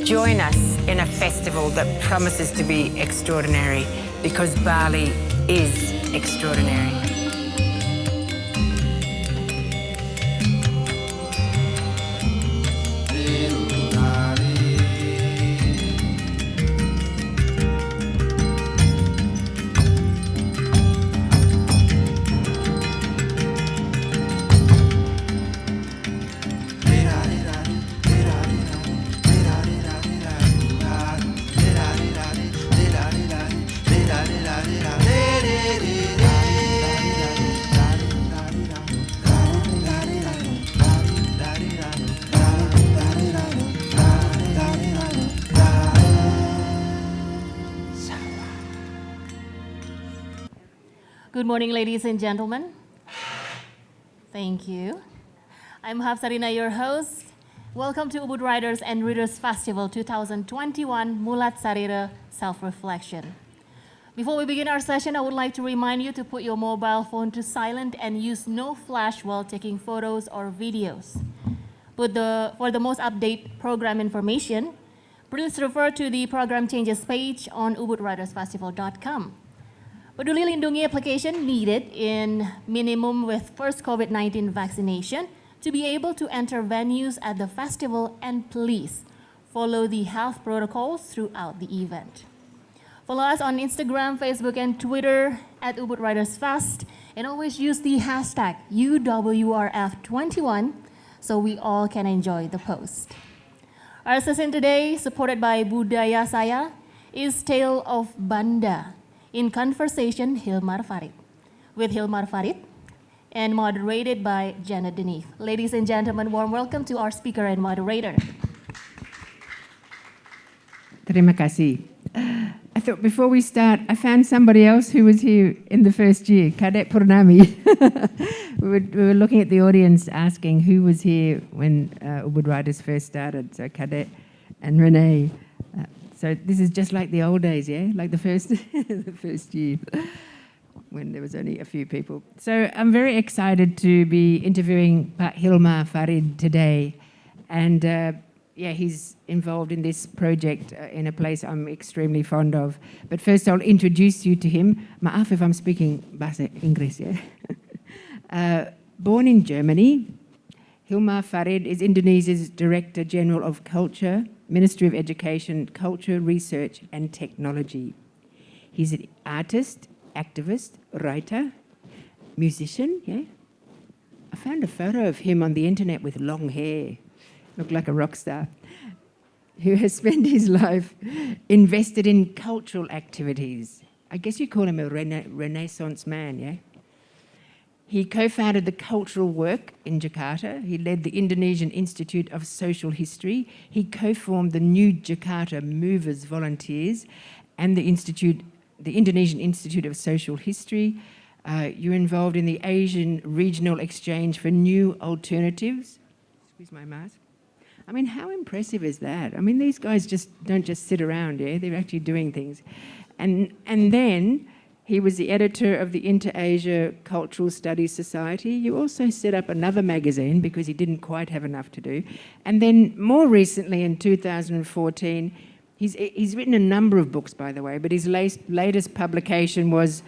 Join us in a festival that promises to be extraordinary, because Bali is extraordinary. Good morning, ladies and gentlemen. Thank you. I'm Hafsarina, your host. Welcome to Ubud Writers and Readers Festival 2021 Mulat Sarira Self-Reflection. Before we begin our session, I would like to remind you to put your mobile phone to silent and use no flash while taking photos or videos. For the most updated program information, please refer to the program changes page on ubudwritersfestival.com. Peduli Lindungi application needed in minimum with first COVID-19 vaccination to be able to enter venues at the festival, and please follow the health protocols throughout the event. Follow us on Instagram, Facebook, and Twitter at Ubud Writers Fest, and always use the hashtag UWRF21 so we all can enjoy the post. Our session today, supported by Budaya Saya, is Tale of Banda, in conversation Hilmar Farid, with Hilmar Farid, and moderated by Janet DeNeefe. Ladies and gentlemen, warm welcome to our speaker and moderator. Terima kasih. I thought before we start, I found somebody else who was here in the first year, Cadet Purnami. we were looking at the audience asking who was here when Ubud Writers first started, so Cadet and Renee. So this is just like the old days, yeah? Like the first year when there was only a few people. So I'm very excited to be interviewing Pak Hilmar Farid today. And he's involved in this project in a place I'm extremely fond of. But first I'll introduce you to him. Maaf if I'm speaking bahasa Inggris, yeah? Born in Germany, Hilmar Farid is Indonesia's Director General of Culture, Ministry of Education, Culture, Research and Technology. He's an artist, activist, writer, musician, yeah? I found a photo of him on the internet with long hair, looked like a rock star, who has spent his life invested in cultural activities. I guess you call him a Renaissance man, yeah? He co-founded the cultural work in Jakarta. He led the Indonesian Institute of Social History. He co-formed the New Jakarta Movers Volunteers and the Indonesian Institute of Social History. You're involved in the Asian Regional Exchange for New Alternatives. Excuse my mask. I mean, how impressive is that? I mean, these guys don't just sit around, yeah? They're actually doing things. And then he was the editor of the Inter-Asia Cultural Studies Society. You also set up another magazine because he didn't quite have enough to do. And then more recently, in 2014, he's written a number of books, by the way, but his latest publication was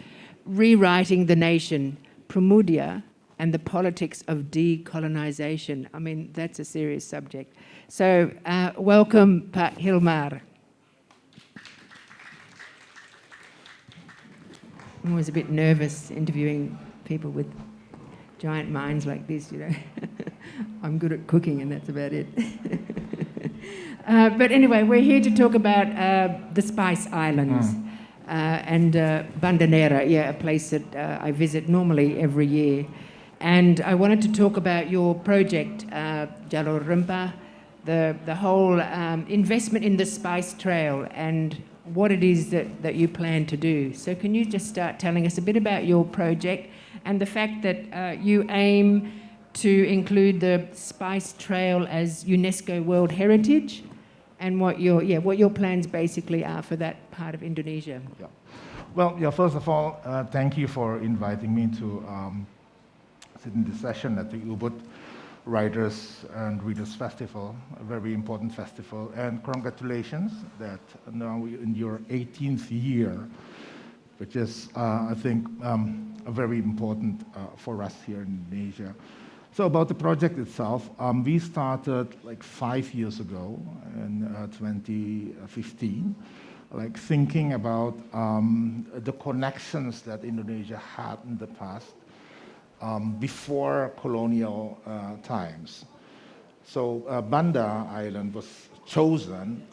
Rewriting the Nation, Pramudia and the Politics of Decolonization. I mean, that's a serious subject. So welcome, Pak Hilmar. I'm always a bit nervous interviewing people with giant minds like this, you know. I'm good at cooking and that's about it. But anyway, we're here to talk about the Spice Islands and Banda, a place that I visit normally every year. And I wanted to talk about your project, Jalur Rempah, the whole investment in the spice trail and what it is that you plan to do. So can you just start telling us a bit about your project and the fact that you aim to include the Spice Trail as UNESCO World Heritage and what your plans basically are for that part of Indonesia? Yeah. Well, first of all, thank you for inviting me to sit in this session at the Ubud Writers and Readers Festival, a very important festival. And congratulations that now you're in your 18th year, which is, I think, very important for us here in Indonesia. So about the project itself, we started like 5 years ago in 2015, like thinking about the connections that Indonesia had in the past before colonial times. So Banda Island was chosen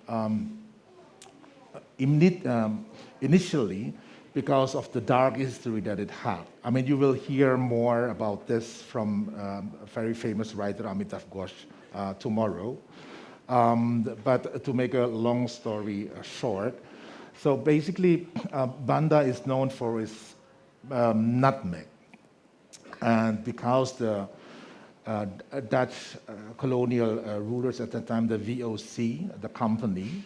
initially because of the dark history that it had. I mean, you will hear more about this from a very famous writer, Amitav Ghosh, tomorrow. But to make a long story short, so basically, Banda is known for its nutmeg. And because the Dutch colonial rulers at the time, the VOC, the company,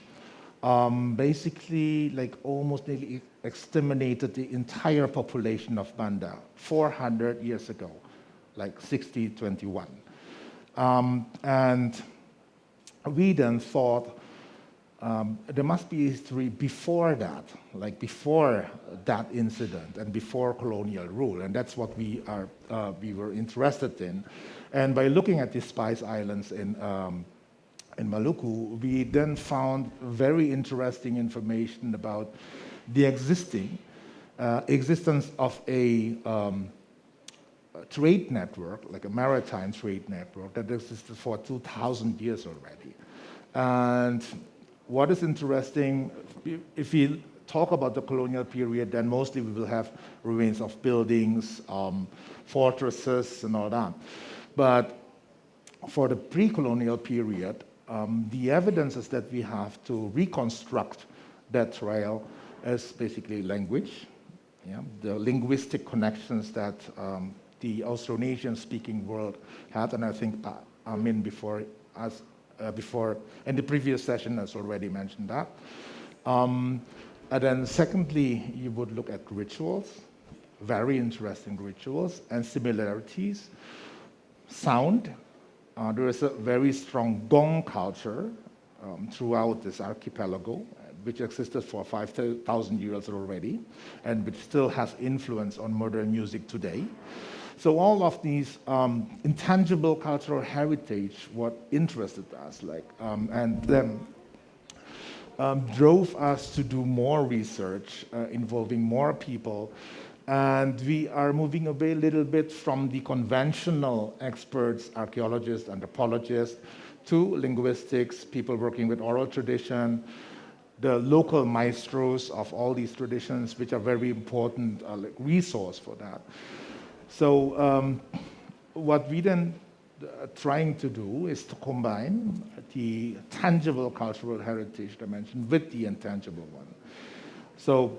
basically like almost nearly exterminated the entire population of Banda 400 years ago, like 1621. And we then thought there must be history before that, like before that incident and before colonial rule, and that's what we were interested in. And by looking at the Spice Islands in Maluku, we then found very interesting information about the existence of a trade network, like a maritime trade network that existed for 2,000 years already. And what is interesting, if we talk about the colonial period, then mostly we will have remains of buildings, fortresses, and all that. But for the pre-colonial period, the evidences that we have to reconstruct that trail is basically language, the linguistic connections that the Austronesian-speaking world had, and I think Amin before in the previous session has already mentioned that. And then secondly, you would look at rituals, very interesting rituals, and similarities. Sound, there is a very strong gong culture throughout this archipelago, which existed for 5,000 years already, and which still has influence on modern music today. So all of these intangible cultural heritage, what interested us, and then drove us to do more research involving more people. And we are moving away a little bit from the conventional experts, archaeologists, anthropologists, to linguistics, people working with oral tradition, the local maestros of all these traditions, which are very important resource for that. So what we then trying to do is to combine the tangible cultural heritage dimension with the intangible one. So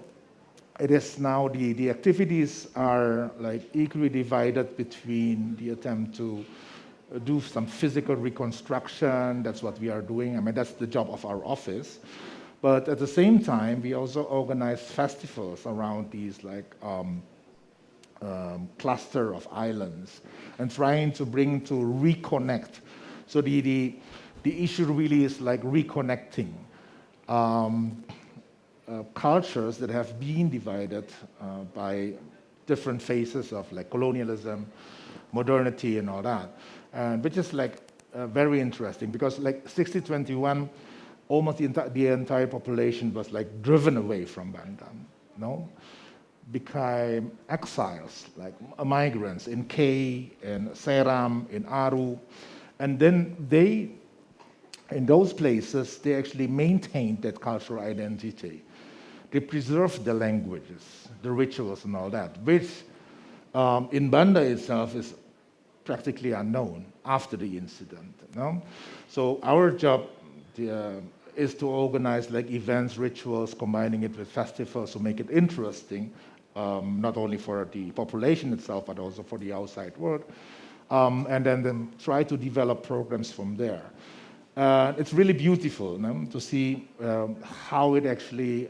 it is now the activities are like equally divided between the attempt to do some physical reconstruction. That's what we are doing. I mean, that's the job of our office. But at the same time, we also organize festivals around these cluster of islands and trying to bring to reconnect. So the issue really is like reconnecting cultures that have been divided by different phases of like colonialism, modernity, and all that, and which is like very interesting because like 1621, almost the entire population was like driven away from Banda, became exiles, like migrants in K, in Seram, in Aru, and then they, in those places, they actually maintained that cultural identity. They preserved the languages, the rituals, and all that, which in Banda itself is practically unknown after the incident. So our job is to organize like events, rituals, combining it with festivals to make it interesting, not only for the population itself, but also for the outside world, and then try to develop programs from there. It's really beautiful to see how it actually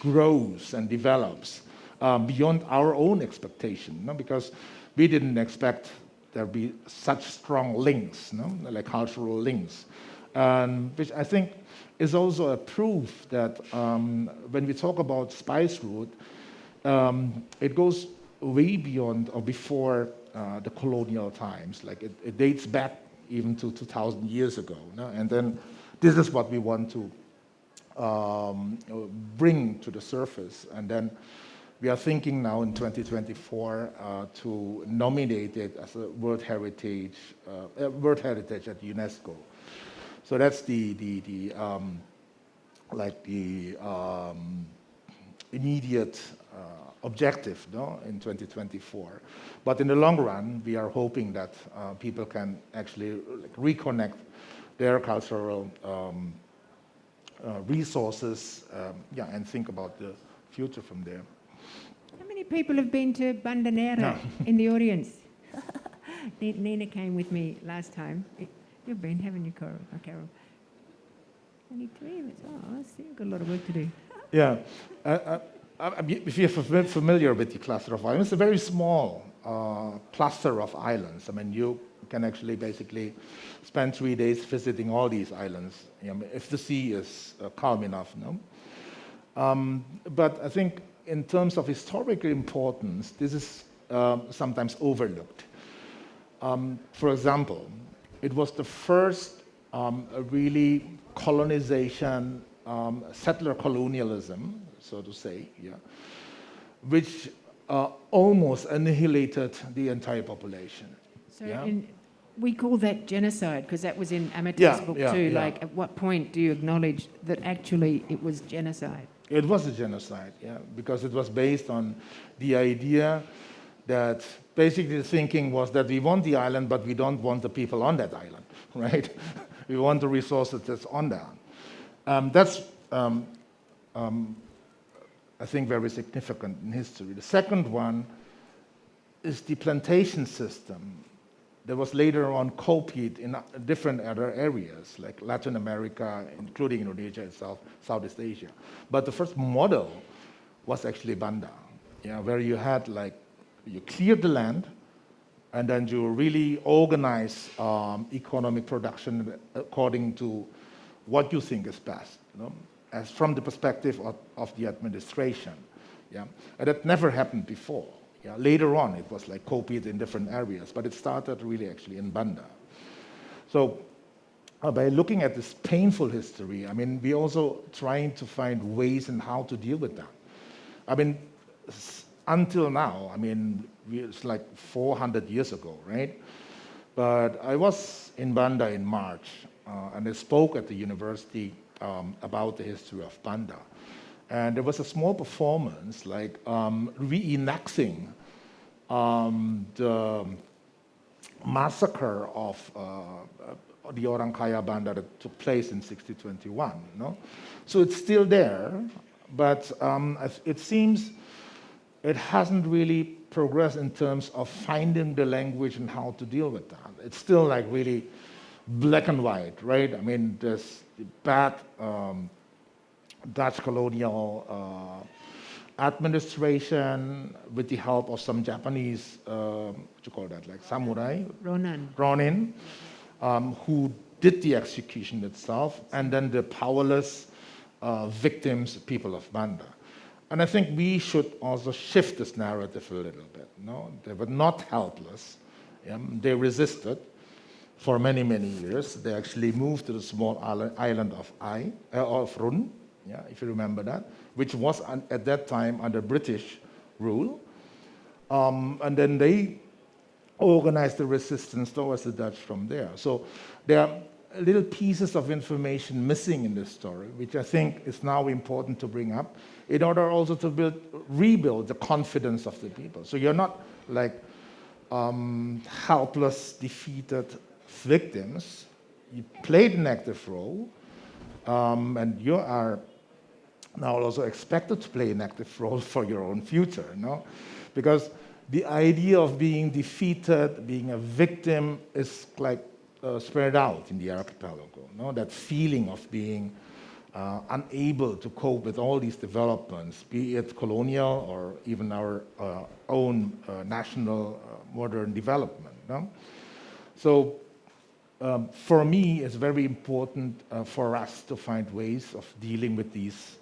grows and develops beyond our own expectation, because we didn't expect there be such strong links, no? Like cultural links, which I think is also a proof that when we talk about spice route, it goes way beyond or before the colonial times. Like it dates back even to 2,000 years ago. No? And then this is what we want to bring to the surface. And then we are thinking now in 2024 to nominate it as a World Heritage at UNESCO. So that's the immediate objective, no, in 2024. But in the long run, we are hoping that people can actually reconnect their cultural resources, and think about the future from there. How many people have been to Banda in the audience? Nina came with me last time. You've been, haven't you, Carol? Only 3 of us. Oh, I see you've got a lot of work to do. Yeah. If you're familiar with the cluster of islands, it's a very small cluster of islands. I mean, you can actually basically spend 3 days visiting all these islands, if the sea is calm enough. No? But I think in terms of historical importance, this is sometimes overlooked. For example, it was the first really colonization, settler colonialism, so to say, which almost annihilated the entire population. So we call that genocide, because that was in Amitai's book too. Yeah. Like, at what point do you acknowledge that actually it was genocide? It was a genocide, because it was based on the idea that basically the thinking was that we want the island, but we don't want the people on that island, right? We want the resources that's on that. That's, I think, very significant in history. The second one is the plantation system that was later on copied in different other areas, like Latin America, including Indonesia itself, Southeast Asia. But the first model was actually Banda, where you had you cleared the land, and then you really organize economic production according to what you think is best, as from the perspective of the administration. And that never happened before. Later on, it was copied in different areas, but it started really actually in Banda. So by looking at this painful history, I mean, we're also trying to find ways in how to deal with that. I mean, until now, I mean, it's 400 years ago, right? But I was in Banda in March, and I spoke at the university about the history of Banda. And there was a small performance, reenacting the massacre of the Orang Kaya Banda that took place in 1621. No? So it's still there, but it seems it hasn't really progressed in terms of finding the language and how to deal with that. It's still really black and white, right? I mean, there's bad Dutch colonial administration with the help of some Japanese, samurai? Ronin, who did the execution itself, and then the powerless victims, people of Banda. And I think we should also shift this narrative a little bit. No? They were not helpless. They resisted for many, many years. They actually moved to the small island of Run, if you remember that, which was at that time under British rule. And then they organized the resistance towards the Dutch from there. So there are little pieces of information missing in this story, which I think is now important to bring up in order also to rebuild the confidence of the people. So you're not helpless, defeated victims. You played an active role, and you are now also expected to play an active role for your own future, no? Because the idea of being defeated, being a victim, is spread out in the archipelago. No? That feeling of being unable to cope with all these developments, be it colonial or even our own national modern development. No? So for me, it's very important for us to find ways of dealing with these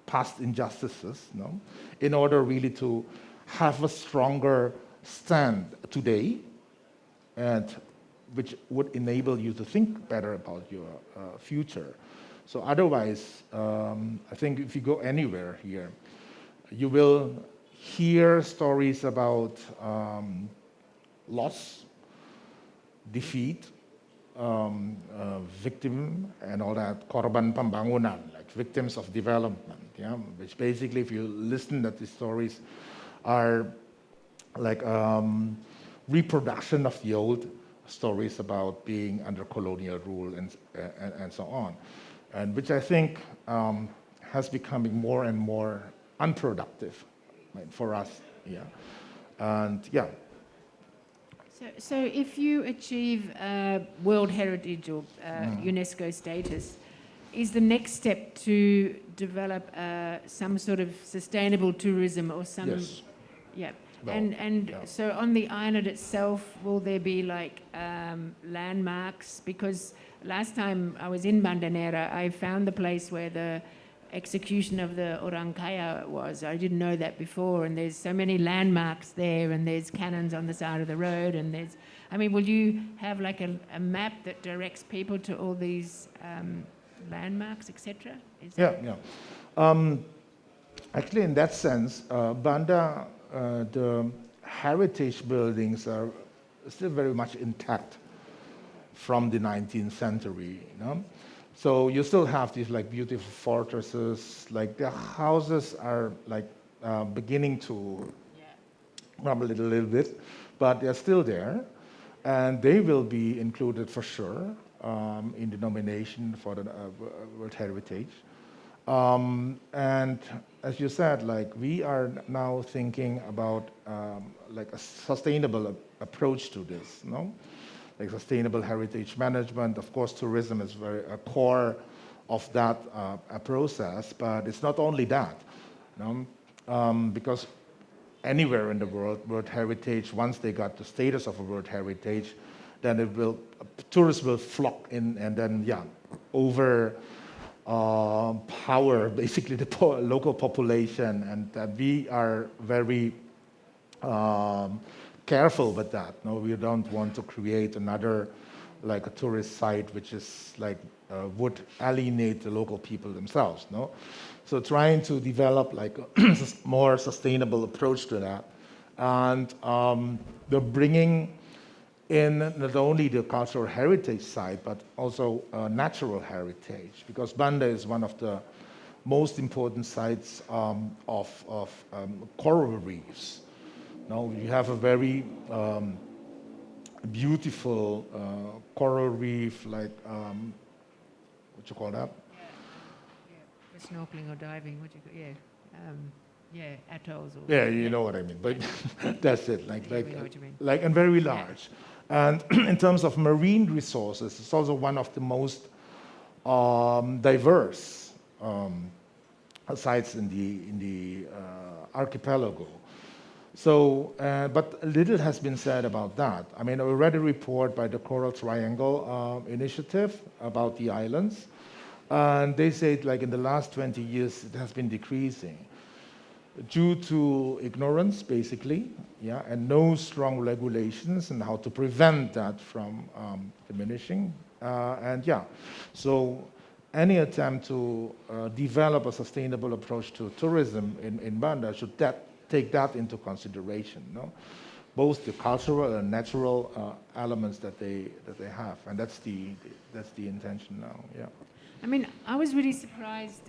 past injustices, no? In order really to have a stronger stand today, and which would enable you to think better about your future. So otherwise, I think if you go anywhere here, you will hear stories about loss, defeat, victim, and all that, korban pembangunan, like victims of development, yeah? Which basically, if you listen to these stories, are like reproduction of the old stories about being under colonial rule and so on, and which I think has becoming more and more unproductive, right, for us, yeah, and yeah. So if you achieve World Heritage or UNESCO status, is the next step to develop some sort of sustainable tourism or some? Yes. Yeah. Well, And yeah. so on the island itself, will there be like landmarks? Because last time I was in Bandanera, I found the place where the execution of the orang kaya was. I didn't know that before, and there's so many landmarks there, and there's cannons on the side of the road, and there's, I mean, will you have like a map that directs people to all these landmarks, etc.? Yeah. Actually, in that sense, Banda, the heritage buildings are still very much intact from the 19th century, you know? So you still have these like beautiful fortresses, like the houses are like beginning to crumble a little bit, but they're still there, and they will be included for sure in the nomination for the World Heritage. And as you said, like we are now thinking about like a sustainable approach to this, no? Like sustainable heritage management. Of course, tourism is very a core of that process, but it's not only that, you know? Because anywhere in the world, World Heritage, once they got the status of a World Heritage, then tourists will flock in, and then power basically the local population, and we are very careful with that. No, we don't want to create another like a tourist site which is like would alienate the local people themselves. No, so trying to develop like a more sustainable approach to that, and the bringing in not only the cultural heritage side, but also natural heritage, because Banda is one of the most important sites of coral reefs. Now, you have a very beautiful coral reef, like, what you call that? For snorkeling or diving, what do you call, atolls. Or, yeah, you know what I mean, but that's it, like, we know what you mean. like, and very large. And in terms of marine resources, it's also one of the most diverse sites in the archipelago. So, but little has been said about that. I mean, I read a report by the Coral Triangle Initiative about the islands, and they said like in the last 20 years it has been decreasing due to ignorance, basically, yeah, and no strong regulations and how to prevent that from diminishing, and yeah, so any attempt to develop a sustainable approach to tourism in Banda should take that into consideration, no? Both the cultural and natural elements that they have, and that's the intention now. Yeah. I mean, I was really surprised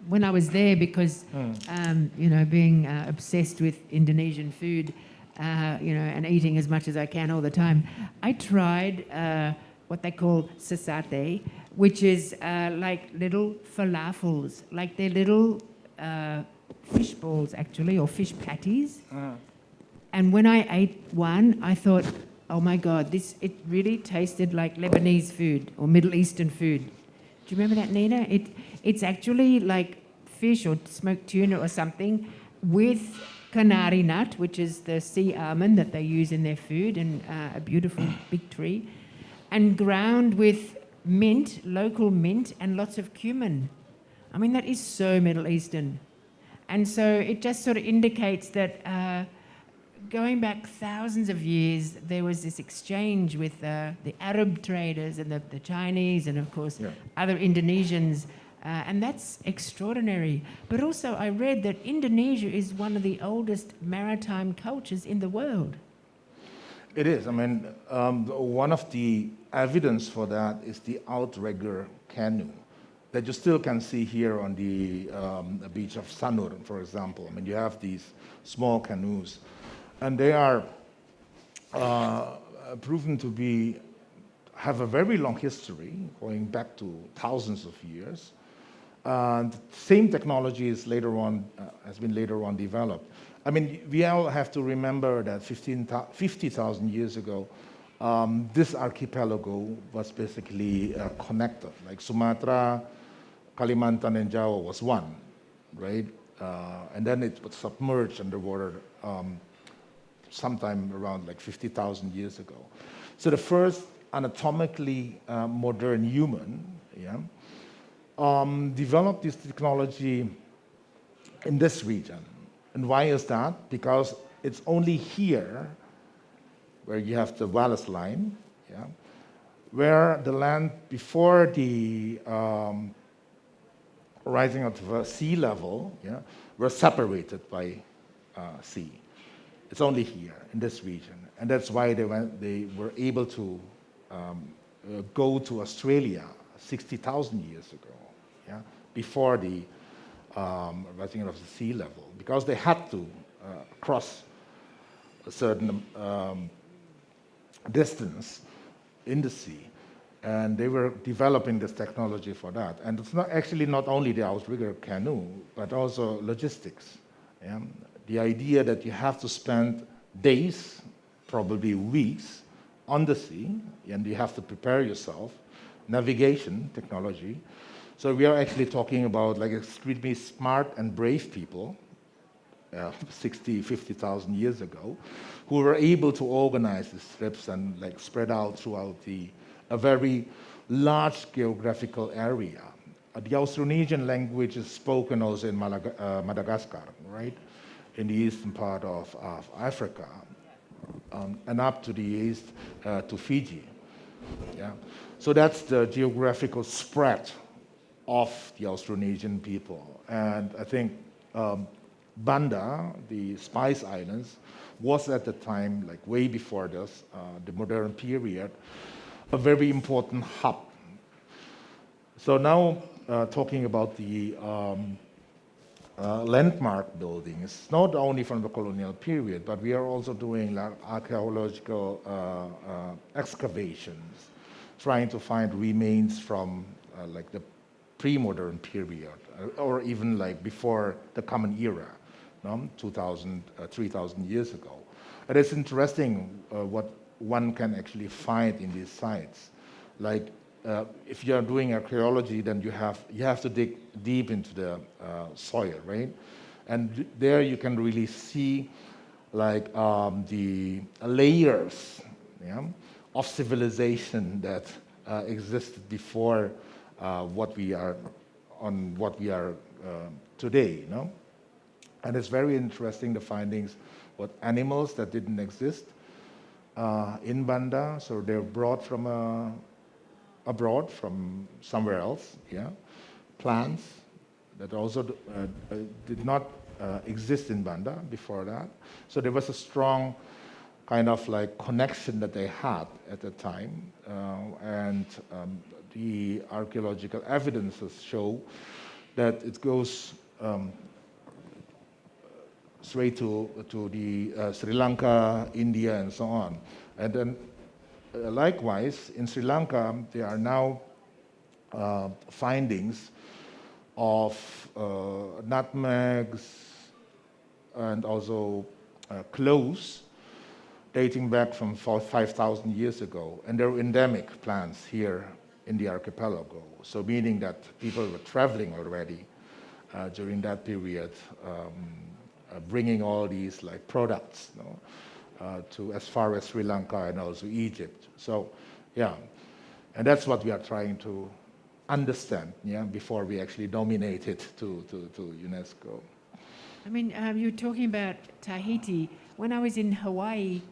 when I was there because, you know, being obsessed with Indonesian food, you know, and eating as much as I can all the time, I tried what they call sasate, which is like little falafels, like they're little fish balls, actually, or fish patties. And when I ate one, I thought, oh my God, it really tasted like Lebanese food or Middle Eastern food. Do you remember that, Nina? It's actually like fish or smoked tuna or something with kanari nut, which is the sea almond that they use in their food, and a beautiful big tree, and ground with mint, local mint, and lots of cumin. I mean, that is so Middle Eastern. And so it just sort of indicates that going back thousands of years, there was this exchange with the Arab traders and the Chinese and, of course, other Indonesians. And that's extraordinary. But also, I read that Indonesia is one of the oldest maritime cultures in the world. It is. I mean, one of the evidence for that is the outrigger canoe that you still can see here on the beach of Sanur, for example. I mean, you have these small canoes, and they are proven to have a very long history, going back to thousands of years. And same technology is has been later on developed. I mean, we all have to remember that 50,000 years ago, this archipelago was basically connected. Like Sumatra, Kalimantan, and Java was one, right? And then it was submerged underwater sometime around like 50,000 years ago. So the first anatomically modern human, developed this technology in this region. And why is that? Because it's only here where you have the Wallace Line, where the land before the rising of the sea level were separated by sea. It's only here in this region. And that's why they were able to go to Australia 60,000 years ago, before the rising of the sea level, because they had to cross a certain distance in the sea, and they were developing this technology for that. And it's not only the outrigger canoe, but also logistics. The idea that you have to spend days, probably weeks, on the sea, and you have to prepare yourself, navigation technology. So we are actually talking about like extremely smart and brave people, 60, 50,000 years ago, who were able to organize these trips and like spread out throughout a very large geographical area. The Austronesian language is spoken also in Madagascar, right, in the eastern part of Africa, and up to the east to Fiji. So that's the geographical spread of the Austronesian people. And I think Banda, the Spice Islands, was at the time, like way before this, the modern period, a very important hub. So now talking about the landmark buildings, not only from the colonial period, but we are also doing like archaeological excavations, trying to find remains from like the pre-modern period, or even like before the Common Era, 2,000, 3,000 years ago. And it's interesting what one can actually find in these sites. Like if you are doing archaeology, then you have to dig deep into the soil, right? And there you can really see like the layers of civilization that existed before what we are today, And it's very interesting, the findings, what animals that didn't exist in Banda, so they're brought from abroad, from somewhere else, Plants that also did not exist in Banda before that. So there was a strong kind of like connection that they had at the time, and the archaeological evidences show that it goes straight to the Sri Lanka, India, and so on. And then likewise, in Sri Lanka, there are now findings of nutmegs and also cloves dating back from 5,000 years ago. And they're endemic plants here in the archipelago. So meaning that people were traveling already during that period bringing all these like products, to as far as Sri Lanka and also Egypt. So, yeah, and that's what we are trying to understand, before we actually nominate it to UNESCO. I mean, you were talking about Tahiti. When I was in Hawaii,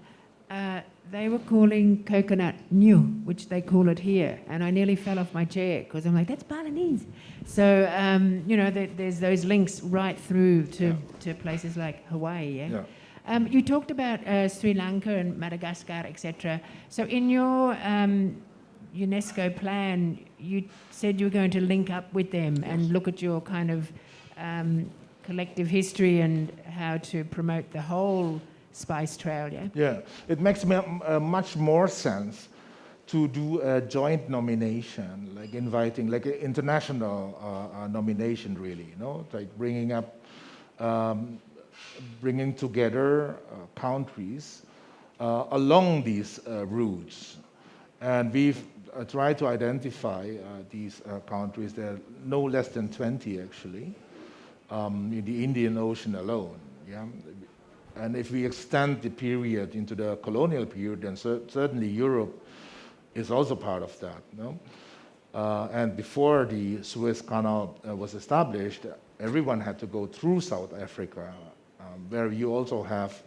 they were calling coconut new, which they call it here, and I nearly fell off my chair because I'm like, that's Balinese. So, there's those links right through to places like Hawaii, you talked about Sri Lanka and Madagascar, etc. So in your UNESCO plan, you said you were going to link up with them and look at your kind of collective history and how to promote the whole spice trail, Yeah, it makes much more sense to do a joint nomination, like inviting, like an international nomination, really, like bringing together countries along these routes. And we've tried to identify these countries. There are no less than 20, actually, in the Indian Ocean alone. And if we extend the period into the colonial period, then certainly Europe is also part of that. And before the Suez Canal was established, everyone had to go through South Africa, where you also have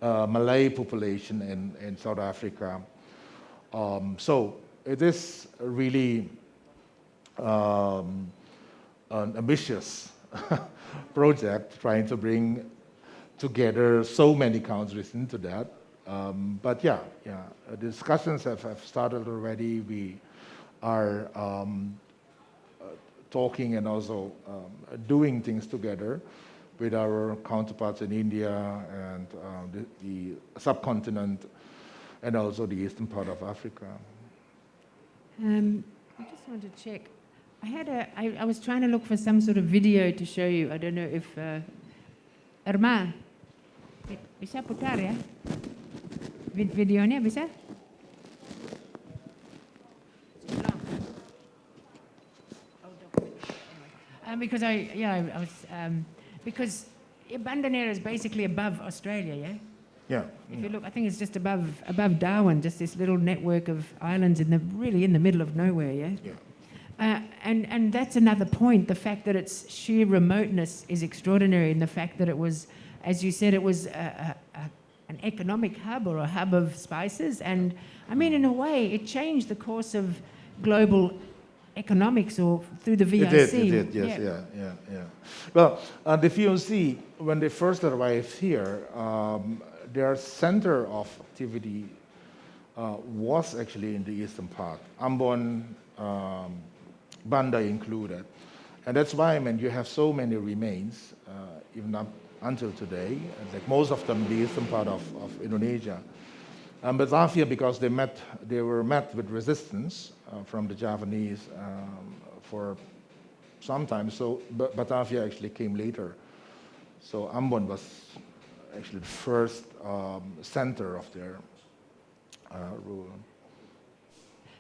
Malay population in South Africa. So it is really an ambitious project trying to bring together so many countries into that. But discussions have started already. We are talking and also doing things together with our counterparts in India and the subcontinent and also the eastern part of Africa. I just want to check. I was trying to look for some sort of video to show you. I don't know if Irma, bisa putar ya? Videonya bisa? Because because Banda is basically above Australia, Yeah. If you look, I think it's just above Darwin, just this little network of islands really in the middle of nowhere, Yeah. And that's another point. The fact that its sheer remoteness is extraordinary, and the fact that it was, as you said, it was an economic hub or a hub of spices. And I mean, in a way, it changed the course of global economics or through the VOC. It did, yes, yeah. Well, the VOC, when they first arrived here, their center of activity was actually in the eastern part, Ambon, Banda included. And that's why, you have so many remains, even up until today, like most of them in the eastern part of Indonesia. Batavia, because they were met with resistance from the Javanese for some time. So Batavia actually came later. So Ambon was actually the first center of their rule.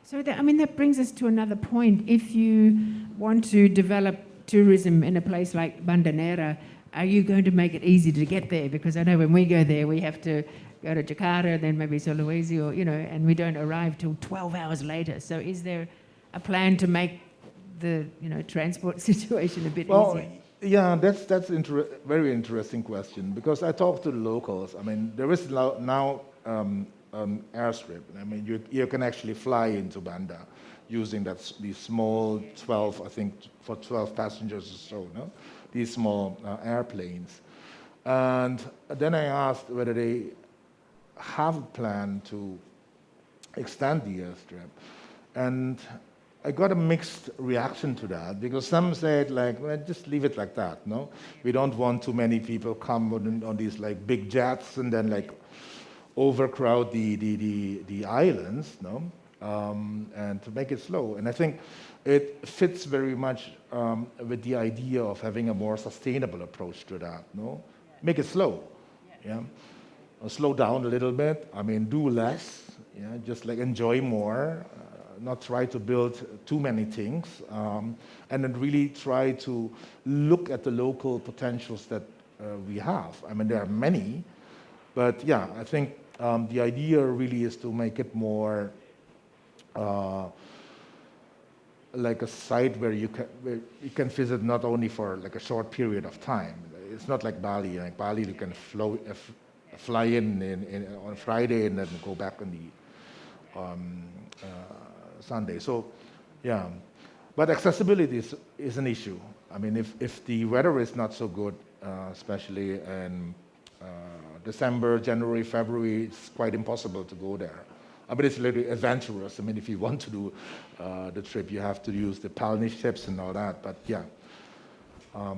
So that brings us to another point. If you want to develop tourism in a place like Banda Neira, are you going to make it easy to get there? Because I know when we go there, we have to go to Jakarta, then maybe Sulawesi, or and we don't arrive till 12 hours later. So is there a plan to make the transport situation a bit easier? Yeah, that's very interesting question, because I talked to the locals. There is now airstrip. You can actually fly into Banda using these small 12, I think, for 12 passengers or so, these small airplanes. And then I asked whether they have a plan to extend the airstrip. And I got a mixed reaction to that, because some said, just leave it like that, We don't want too many people come on these, big jets and then, overcrowd the islands, and to make it slow. And I think it fits very much with the idea of having a more sustainable approach to that, Make it slow, slow down a little bit. Do less, just enjoy more, not try to build too many things, and then really try to look at the local potentials that we have. I mean, there are many, but yeah, I think the idea really is to make it more like a site where you can visit not only for like a short period of time. It's not like Bali. Like Bali, you can fly in on Friday and then go back on the Sunday. So, yeah. But accessibility is an issue. I mean, if the weather is not so good, especially in December, January, February, it's quite impossible to go there. I mean, it's a little adventurous. I mean, if you want to do the trip, you have to use the Palni ships and all that. But yeah. It's part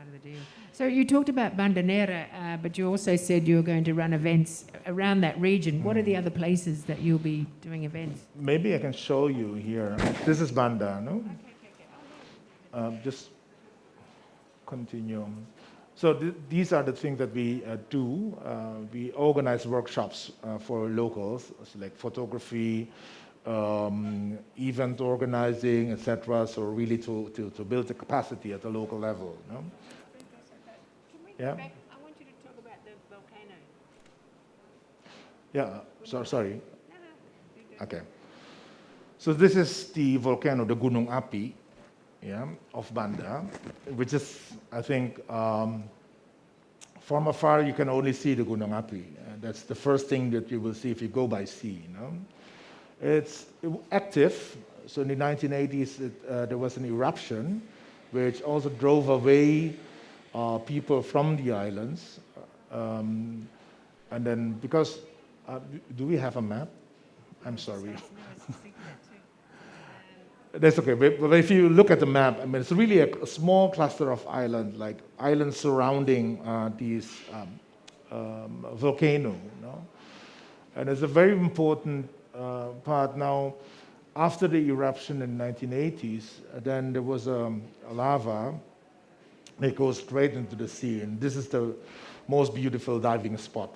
of the deal. So you talked about Bandanera, but you also said you were going to run events around that region. What are the other places that you'll be doing events? Maybe I can show you here. This is Banda, no? Just continue. So these are the things that we do. We organize workshops for locals, so like photography, event organizing, etc. So really to build the capacity at the local level. No? Yeah. I want you to talk about the volcano. Yeah. So sorry. Okay. So this is the volcano, the Gunung Api, yeah, of Banda, which is, I think, from afar you can only see the Gunung Api. That's the first thing that you will see if you go by sea. You know? It's active. So in the 1980s, there was an eruption, which also drove away people from the islands. And then because, do we have a map? I'm sorry. That's okay. But if you look at the map, I mean, it's really a small cluster of islands, like islands surrounding these volcano. No? And it's a very important part. Now, after the eruption in the 1980s, then there was a lava that goes straight into the sea. And this is the most beautiful diving spot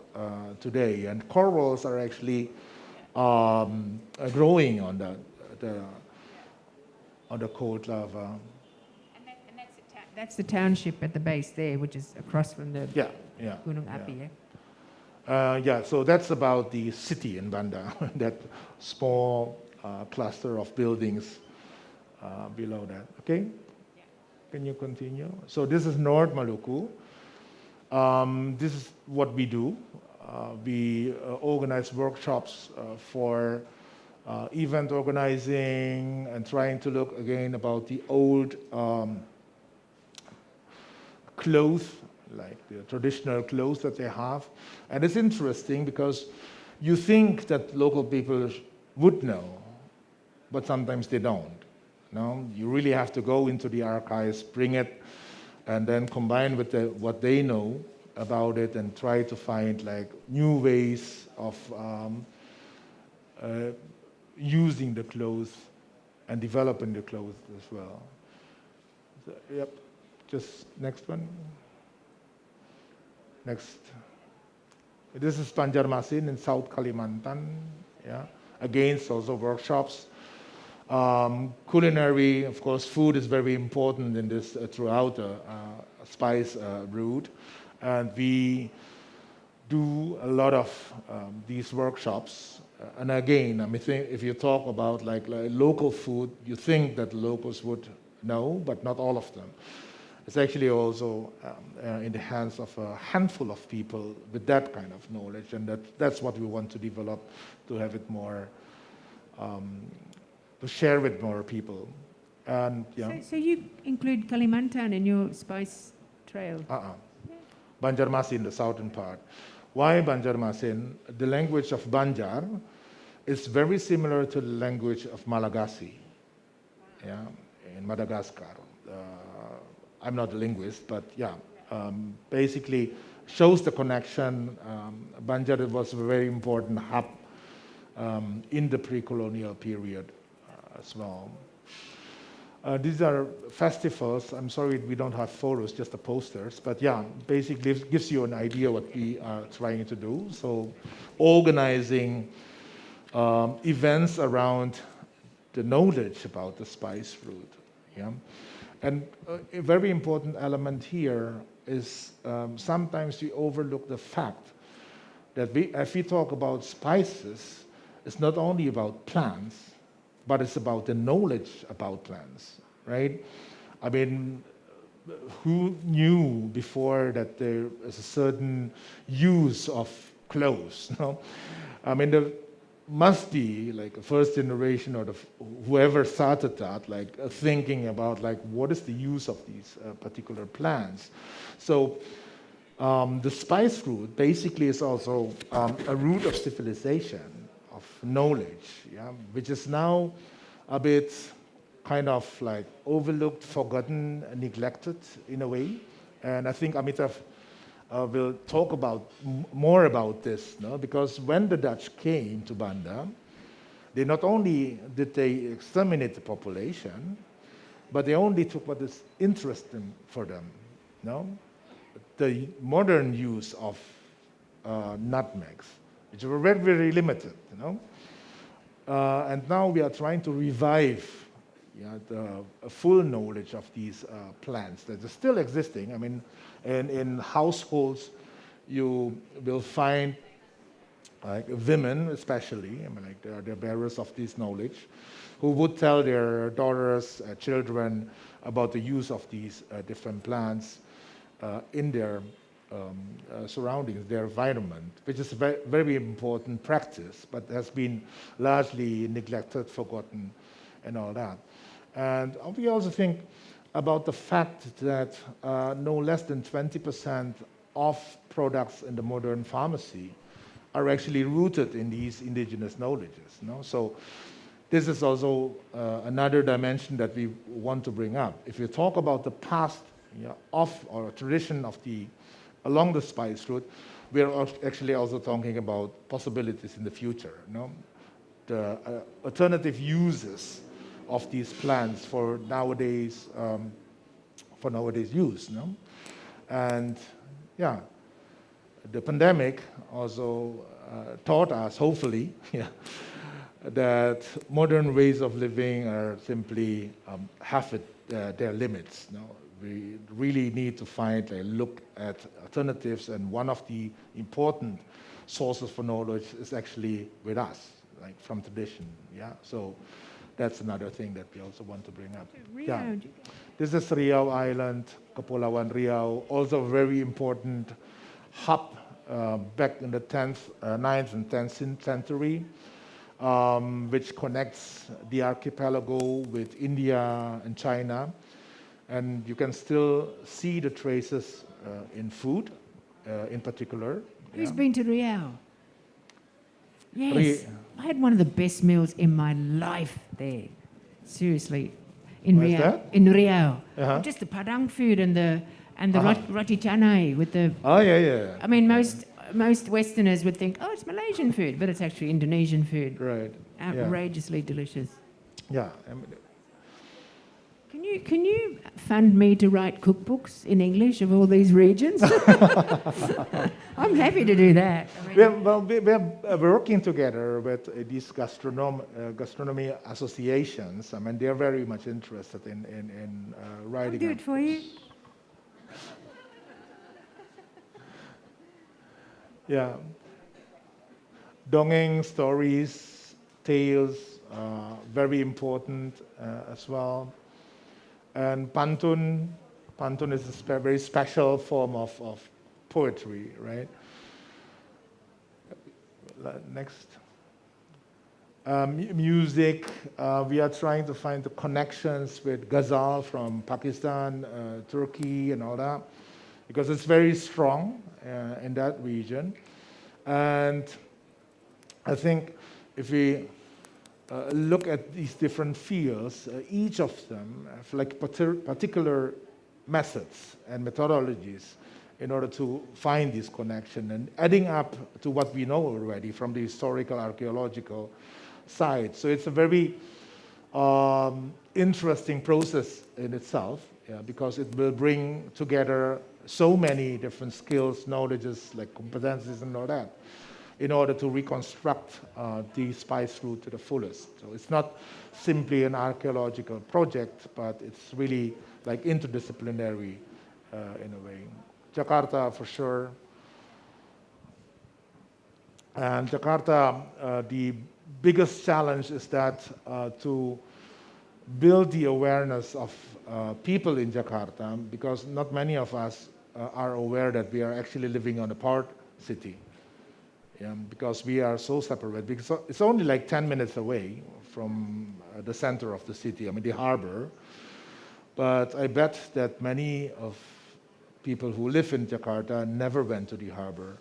today. And corals are actually growing on the cold lava. And that's the township at the base there, which is across from the Gunung Api. Yeah, so that's about the city in Banda, that small cluster of buildings below that. Okay? Yeah. Can you continue? So this is North Maluku. This is what we do. We organize workshops for event organizing and trying to look again about the old clothes, like the traditional clothes that they have. And it's interesting because you think that local people would know, but sometimes they don't. No? You really have to go into the archives, bring it, and then combine with what they know about it and try to find like new ways of using the clothes and developing the clothes as well. So, yep, just next one. Next. This is Banjarmasin in South Kalimantan. Yeah, again, also workshops. Culinary, of course, food is very important in this throughout the spice route, and we do a lot of these workshops. And again, I mean, if you talk about like local food, you think that locals would know, but not all of them. It's actually also in the hands of a handful of people with that kind of knowledge, and that's what we want to develop, to have it more, to share with more people. And yeah. So you include Kalimantan in your spice trail? Banjarmasin, the southern part. Why Banjarmasin? The language of Banjar is very similar to the language of Malagasy, yeah, in Madagascar. I'm not a linguist, but yeah, basically shows the connection. Banjar was a very important hub in the pre-colonial period as well. These are festivals. I'm sorry we don't have photos, just the posters. But yeah, basically it gives you an idea what we are trying to do. So organizing events around the knowledge about the spice route. Yeah? And a very important element here is sometimes we overlook the fact that if we talk about spices, it's not only about plants, but it's about the knowledge about plants, right? I mean, who knew before that there is a certain use of cloves? No? I mean, there must be like a first generation or whoever started that, like thinking about like what is the use of these particular plants. So the spice root basically is also a root of civilization, of knowledge, yeah, which is now a bit kind of like overlooked, forgotten, neglected in a way. And I think Amitav will talk about more about this, no? Because when the Dutch came to Banda, they not only did they exterminate the population, but they only took what is interesting for them, no? The modern use of nutmegs, which were very, very limited, you know? And now we are trying to revive a full knowledge of these plants that are still existing. I mean, in households, you will find like women, especially, I mean, like they're bearers of this knowledge, who would tell their daughters, children about the use of these different plants in their surroundings, their environment, which is a very, very important practice, but has been largely neglected, forgotten, and all that. And we also think about the fact that no less than 20% of products in the modern pharmacy are actually rooted in these indigenous knowledges. No? So this is also another dimension that we want to bring up. If you talk about the past of or tradition of along the spice route, we are actually also talking about possibilities in the future. No? The alternative uses of these plants for nowadays use, no? And yeah, the pandemic also taught us, hopefully, that modern ways of living are simply have their limits. No? We really need to find a look at alternatives, and one of the important sources for knowledge is actually with us, like from tradition. Yeah, so that's another thing that we also want to bring up. Yeah. This is Riau Island, Kepulauan Riau, also a very important hub back in the 9th and 10th century, which connects the archipelago with India and China. And you can still see the traces in food, in particular. Who's been to Riau? Yes, I had one of the best meals in my life there. Seriously, in Where's Riau. that? In Riau, Uh-huh. just the Padang food and the roti canai with the. Oh yeah. I mean, most Westerners would think, oh, it's Malaysian food, but it's actually Indonesian food. Right. Outrageously delicious. Yeah. I mean, Can you fund me to write cookbooks in English of all these regions? I'm happy to do that. we're working together with these gastronomy associations. I mean, they're very much interested in writing. I'll do it for you. Yeah. Dongeng stories, tales, very important as well. And pantun is a very special form of poetry, right? Next. Music, we are trying to find the connections with ghazal from Pakistan, Turkey, and all that, because it's very strong in that region. And I think if we look at these different fields, each of them have like particular methods and methodologies in order to find this connection, and adding up to what we know already from the historical archaeological side. So it's a very interesting process in itself, because it will bring together so many different skills, knowledges, like competencies and all that, in order to reconstruct the spice route to the fullest. So it's not simply an archaeological project, but it's really like interdisciplinary in a way. Jakarta for sure. And Jakarta, the biggest challenge is that to build the awareness of people in Jakarta, because not many of us are aware that we are actually living on a port city. Yeah, because we are so separate. Because it's only like 10 minutes away from the center of the city, I mean the harbor. But I bet that many of people who live in Jakarta never went to the harbor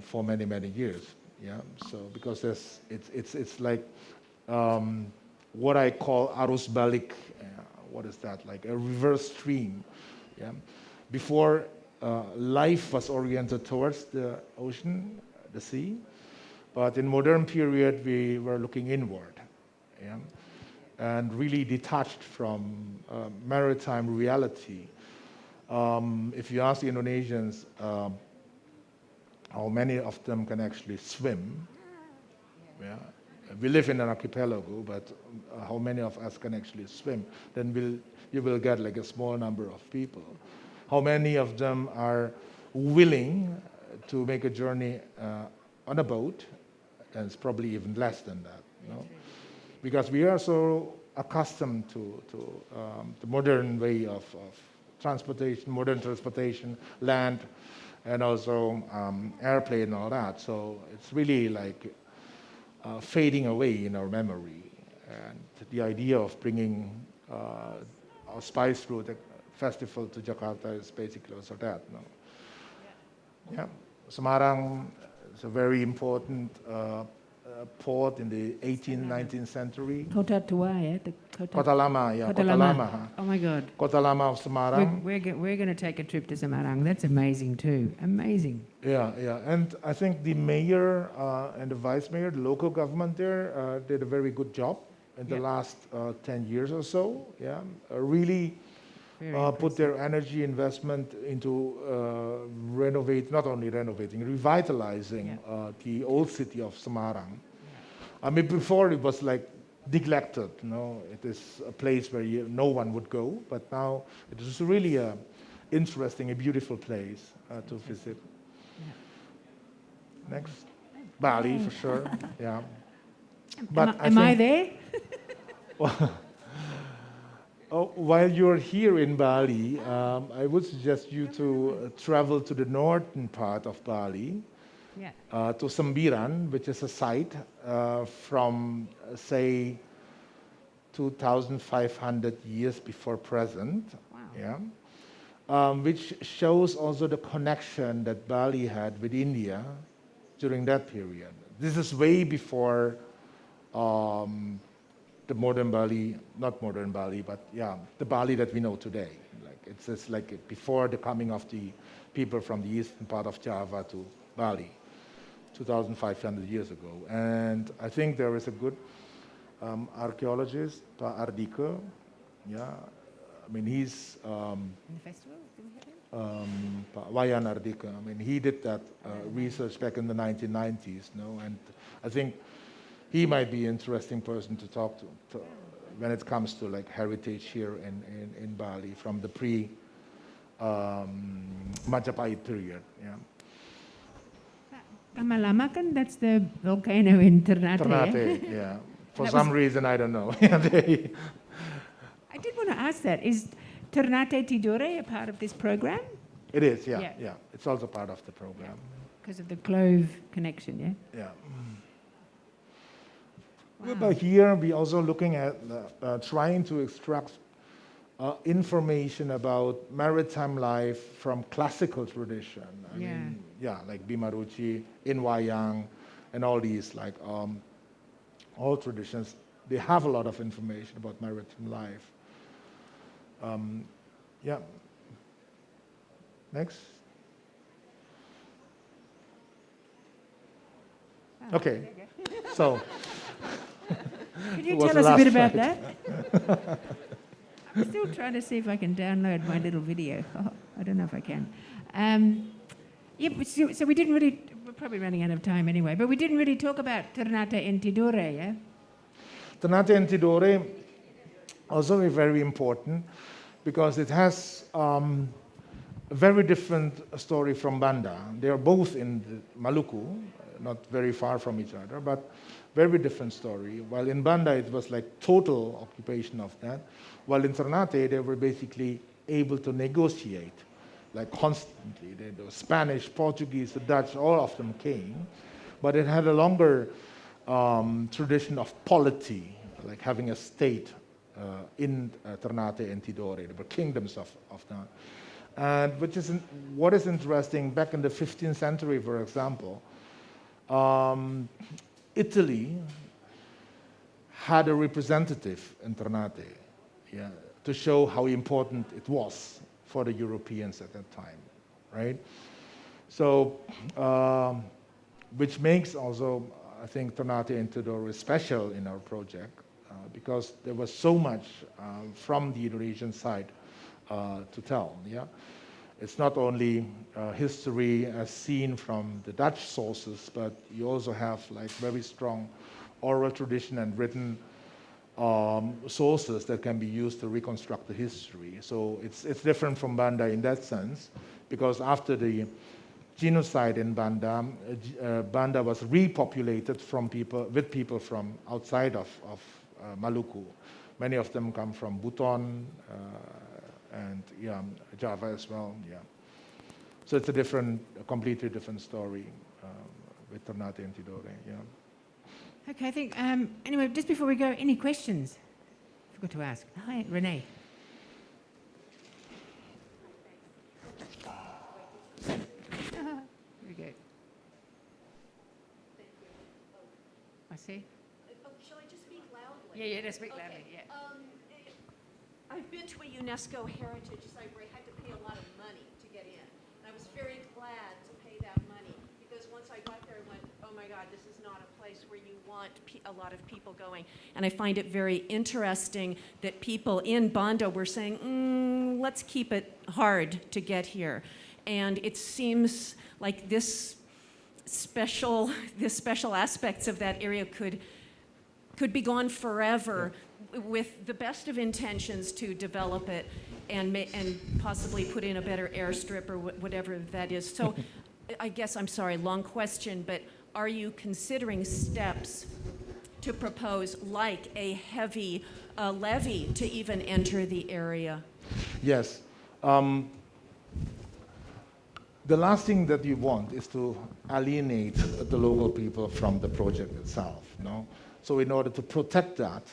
for many, many years. Yeah, so because it's like what I call arus balik. What is that? Like a reverse stream. Yeah, before life was oriented towards the ocean, the sea, but in modern period we were looking inward. Yeah, and really detached from maritime reality. If you ask the Indonesians how many of them can actually swim, yeah. We live in an archipelago, but how many of us can actually swim? Then you will get like a small number of people. How many of them are willing to make a journey on a boat? And it's probably even less than that, you know? Because we are so accustomed to the modern way of transportation, modern transportation, land, and also airplane and all that. So it's really like fading away in our memory. And the idea of bringing our Spice Route Festival to Jakarta is basically also that. No? Yeah. Semarang is a very important port in the 18th, 19th century. Kota tua, yeah? Kota Lama, yeah. Kota Lama. Oh my God. Kota Lama of Semarang. We're going to take a trip to Semarang. That's amazing too. Amazing. Yeah, yeah. And I think the mayor and the vice mayor, the local government there, did a very good job in the last 10 years or so. Yeah, really put their energy investment into not only renovating, revitalizing the old city of Semarang. I mean, before it was like neglected, you know, it is a place where no one would go, but now it is really a interesting, a beautiful place to visit. Yeah. Next, Bali for sure. Yeah. But am I there? While you're here in Bali, I would suggest you to travel to the northern part of Bali, to Sembiran, which is a site from, say, 2,500 years before present. Wow. Yeah, which shows also the connection that Bali had with India during that period. This is way before the modern Bali, not modern Bali, but yeah, the Bali that we know today. Like it's just like before the coming of the people from the eastern part of Java to Bali, 2,500 years ago. And I think there is a good archaeologist, Pak Ardika. Yeah, I mean he's in the festival. Pak Wayan Ardika. I mean he did that research back in the 1990s, no, and I think he might be an interesting person to talk to when it comes to like heritage here in Bali from the pre-Majapahit period. Yeah. Lama kan, that's the volcano in Ternate. Ternate, yeah. For some reason, I don't know. I did want to ask that. Is Ternate Tidore a part of this program? It is, yeah. It's also part of the program. Because of the Clove connection, yeah? Yeah. Wow. But here we're also looking at trying to extract information about maritime life from classical tradition. I mean, like Bimaruchi, in Wayang, and all these like all traditions. They have a lot of information about maritime life. Yeah. Next. Okay. So. Could you tell us a bit about that? I'm still trying to see if I can download my little video. Oh, I don't know if I can. So we didn't really, we're probably running out of time anyway, but we didn't really talk about Ternate and Tidore, yeah? Ternate and Tidore also very important because it has a very different story from Banda. They are both in the Maluku, not very far from each other, but very different story. While in Banda, it was like total occupation of that. While in Ternate, they were basically able to negotiate, like constantly. The Spanish, Portuguese, the Dutch, all of them came. But it had a longer tradition of polity, like having a state in Ternate and Tidore. There were kingdoms of that. And what is interesting, back in the 15th century, for example, Italy had a representative in Ternate, yeah, to show how important it was for the Europeans at that time, right? So, which makes also, I think, Ternate and Tidore special in our project, because there was so much from the Indonesian side to tell, yeah? It's not only history as seen from the Dutch sources, but you also have like very strong oral tradition and written sources that can be used to reconstruct the history. So it's different from Banda in that sense, because after the genocide in Banda, Banda was repopulated with people from outside of Maluku. Many of them come from Buton, and yeah, Java as well, yeah. So it's a completely different story with Ternate and Tidore, yeah. Okay, I think, anyway, just before we go, any questions? Forgot to ask. Hi, Renee. Very good. I see. Oh, shall I just speak loudly? Yeah, just speak loudly, yeah. I've been to a UNESCO heritage site where I had to pay a lot of money to get in. And I was very glad to pay that money, because once I got there, I went, oh my God, this is not a place where you want a lot of people going. And I find it very interesting that people in Banda were saying, let's keep it hard to get here. And it seems like this special aspects of that area could be gone forever, with the best of intentions to develop it and possibly put in a better airstrip or whatever that is. So I guess, I'm sorry, long question, but are you considering steps to propose like a heavy levy to even enter the area? Yes. The last thing that you want is to alienate the local people from the project itself, no? So in order to protect that,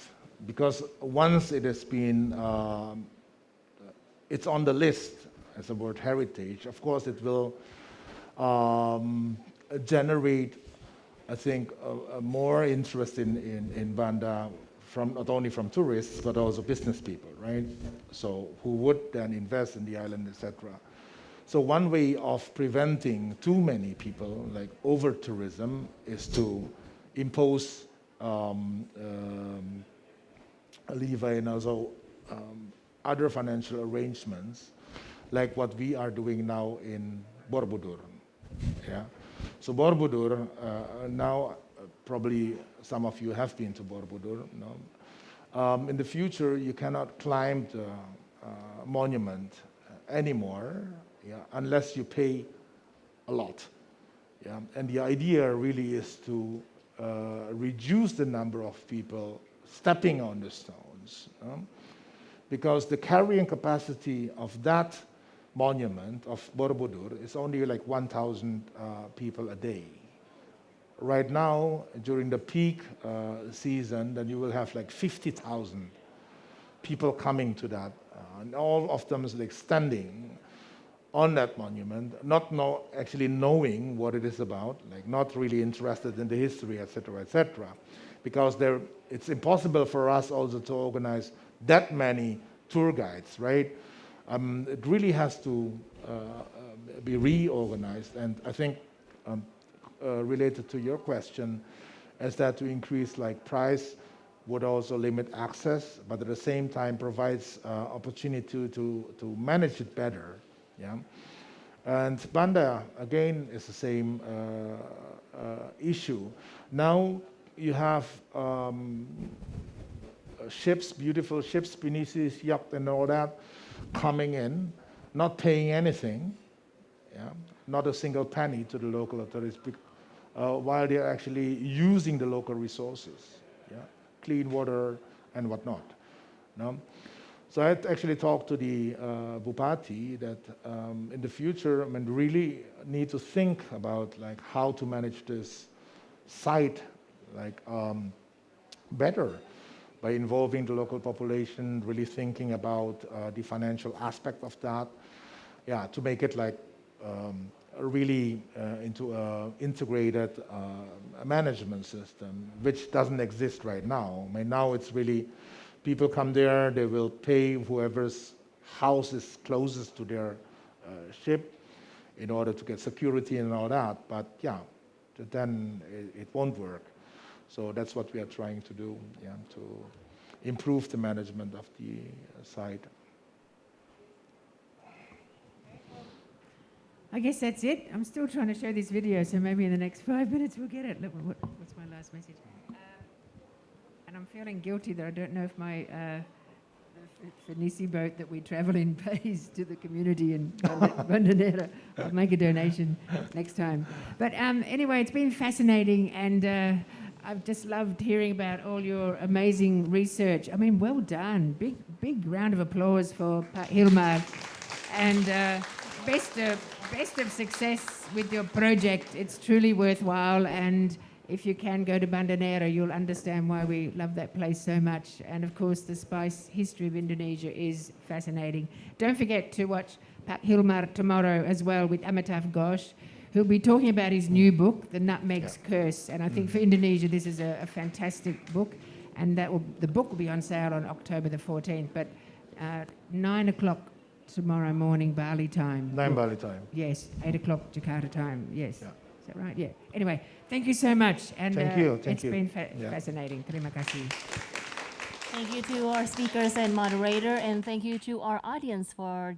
because once it has been, it's on the list as a World Heritage, of course it will generate, I think, more interest in Banda, not only from tourists, but also business people, right? So who would then invest in the island, etc. So one way of preventing too many people, like over-tourism, is to impose levy and also other financial arrangements, like what we are doing now in Borobudur. Yeah. So Borobudur, now probably some of you have been to Borobudur. No? In the future, you cannot climb the monument anymore, yeah, unless you pay a lot. Yeah. And the idea really is to reduce the number of people stepping on the stones, because the carrying capacity of that monument of Borobudur is only like 1,000 people a day. Right now, during the peak season, then you will have like 50,000 people coming to that, and all of them is like standing on that monument, not actually knowing what it is about, like not really interested in the history, etc., etc. Because it's impossible for us also to organize that many tour guides, right? It really has to be reorganized. And I think related to your question, is that to increase like price would also limit access, but at the same time provides opportunity to manage it better. Yeah. And Banda, again, is the same issue. Now you have ships, beautiful ships, Pinisi, yacht, and all that coming in. not paying anything, yeah, not a single penny to the local authorities, while they're actually using the local resources, yeah, clean water and whatnot. No? So I had actually talked to the Bupati that in the future, I mean, really need to think about like how to manage this site like better by involving the local population, really thinking about the financial aspect of that, yeah, to make it like really into an integrated management system, which doesn't exist right now. I mean, now it's really, people come there, they will pay whoever's house is closest to their ship in order to get security and all that, but yeah, then it won't work. So that's what we are trying to do, yeah, to improve the management of the site. I guess that's it. I'm still trying to show this video, so maybe in the next 5 minutes we'll get it. Look, what's my last message? And I'm feeling guilty that I don't know if my Fenisi boat that we travel in pays to the community in Banda. I'll make a donation next time. But anyway, it's been fascinating, and I've just loved hearing about all your amazing research. I mean, well done. Big round of applause for Hilmar. And best of success with your project. It's truly worthwhile, and if you can go to Banda, you'll understand why we love that place so much. And of course, the spice history of Indonesia is fascinating. Don't forget to watch Pak Hilmar tomorrow as well with Amitav Ghosh, who'll be talking about his new book, The Nutmeg's Curse. And I think for Indonesia, this is a fantastic book. And the book will be on sale on October the 14th. But 9 o'clock tomorrow morning, Bali time. 9 Bali time. Yes, 8 o'clock Jakarta time, yes. Yeah. Is that right? Yeah. Anyway, thank you so much. And Thank you. It's been fascinating. Terima kasih. Thank you to our speakers and moderator, and thank you to our audience for